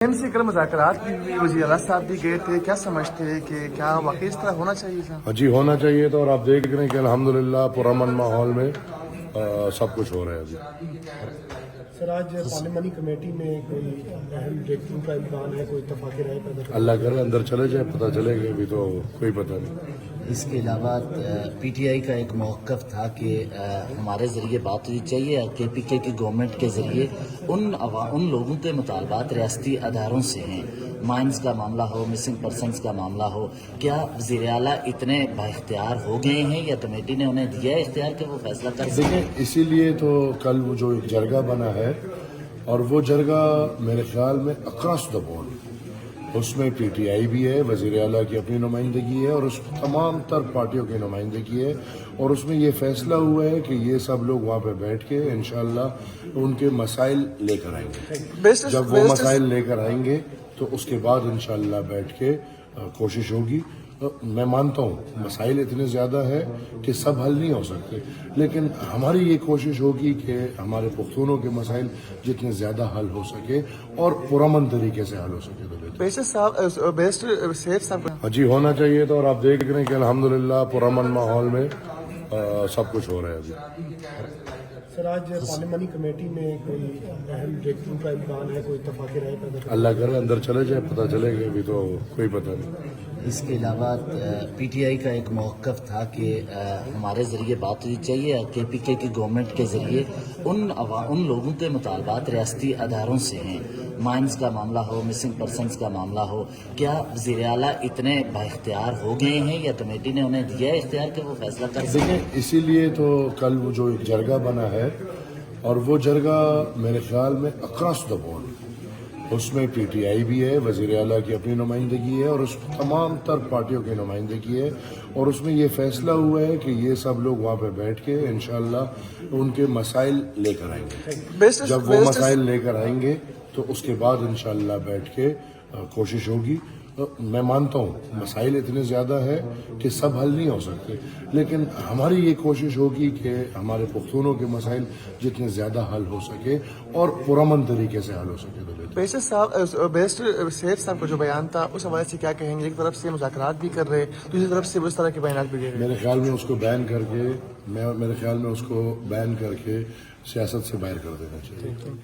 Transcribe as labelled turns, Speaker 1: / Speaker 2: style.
Speaker 1: سے کل مذاکرات کی ہوئی، وزیر اعلیٰ صاحب بھی گئے تھے، کیا سمجھتے ہیں کہ کیا واقعی اس طرح ہونا چاہیے تھا؟
Speaker 2: جی ہونا چاہیے تھا، اور آپ دیکھ رہے ہیں کہ الحمدللہ پرامن ماحول میں سب کچھ ہو رہا ہے ابھی۔
Speaker 3: سر آج پارلیمانی کمیٹی میں کوئی اہم بریک تھرو کا امکان ہے، کوئی اتفاقی رائے پیدا کرنے؟
Speaker 2: اللہ کرے اندر چلے جائے، پتہ چلے گا، ابھی تو کوئی پتہ نہیں۔
Speaker 4: اس کے علاوہ پی ٹی آئی کا ایک موقف تھا کہ ہمارے ذریعے بات ہونی چاہیے، کے پی کے کی گورنمنٹ کے ذریعے ان لوگوں کے مطالبات ریاستی اداروں سے ہیں، مائنز کا معاملہ ہو، مسنگ پرسنز کا معاملہ ہو، کیا وزیر اعلیٰ اتنے بااختیار ہو گئے ہیں یا کمیٹی نے انہیں دیا ہے اختیار کہ وہ فیصلہ کر سکیں؟
Speaker 2: دیکھیں، اسی لیے تو کل وہ جو ایک جرگہ بنا ہے، اور وہ جرگہ میرے خیال میں اکراس دا بورڈ، اس میں پی ٹی آئی بھی ہے، وزیر اعلیٰ کی اپنی نمائندگی ہے، اور اس تمام تر پارٹیوں کی نمائندگی ہے، اور اس میں یہ فیصلہ ہوا ہے کہ یہ سب لوگ وہاں پہ بیٹھ کے انشاءاللہ ان کے مسائل لے کر آئیں گے۔ جب وہ مسائل لے کر آئیں گے تو اس کے بعد انشاءاللہ بیٹھ کے کوشش ہوگی۔ میں مانتا ہوں مسائل اتنے زیادہ ہے کہ سب حل نہیں ہو سکتے، لیکن ہماری یہ کوشش ہوگی کہ ہمارے پختونوں کے مسائل جتنے زیادہ حل ہو سکے اور پرامن طریقے سے حل ہو سکے تو
Speaker 1: بیسٹر سیف صاحب
Speaker 2: جی ہونا چاہیے تھا، اور آپ دیکھ رہے ہیں کہ الحمدللہ پرامن ماحول میں سب کچھ ہو رہا ہے ابھی۔
Speaker 3: سر آج پارلیمانی کمیٹی میں کوئی اہم بریک تھرو کا امکان ہے، کوئی اتفاقی رائے پیدا کرنے؟
Speaker 2: اللہ کرے اندر چلے جائے، پتہ چلے گا، ابھی تو کوئی پتہ نہیں۔
Speaker 4: اس کے علاوہ پی ٹی آئی کا ایک موقف تھا کہ ہمارے ذریعے بات ہونی چاہیے، کے پی کے کی گورنمنٹ کے ذریعے ان لوگوں کے مطالبات ریاستی اداروں سے ہیں، مائنز کا معاملہ ہو، مسنگ پرسنز کا معاملہ ہو، کیا وزیر اعلیٰ اتنے بااختیار ہو گئے ہیں یا کمیٹی نے انہیں دیا ہے اختیار کہ وہ فیصلہ کر سکیں؟
Speaker 2: دیکھیں، اسی لیے تو کل وہ جو ایک جرگہ بنا ہے، اور وہ جرگہ میرے خیال میں اکراس دا بورڈ، اس میں پی ٹی آئی بھی ہے، وزیر اعلیٰ کی اپنی نمائندگی ہے، اور اس تمام تر پارٹیوں کی نمائندگی ہے، اور اس میں یہ فیصلہ ہوا ہے کہ یہ سب لوگ وہاں پہ بیٹھ کے انشاءاللہ ان کے مسائل لے کر آئیں گے۔ جب وہ مسائل لے کر آئیں گے تو اس کے بعد انشاءاللہ بیٹھ کے کوشش ہوگی۔ میں مانتا ہوں مسائل اتنے زیادہ ہے کہ سب حل نہیں ہو سکتے، لیکن ہماری یہ کوشش ہوگی کہ ہمارے پختونوں کے مسائل جتنے زیادہ حل ہو سکے اور پرامن طریقے سے حل ہو سکے تو بہتر۔
Speaker 1: بیسٹر سیف صاحب کا جو بیان تھا اس حوالے سے کیا کہیں گے؟ ایک طرف سے مذاکرات بھی کر رہے، دوسری طرف سے اس طرح کے بیانات بھی دے رہے۔
Speaker 2: میرے خیال میں اس کو بین کر کے سیاست سے باہر کر دینا چاہیے۔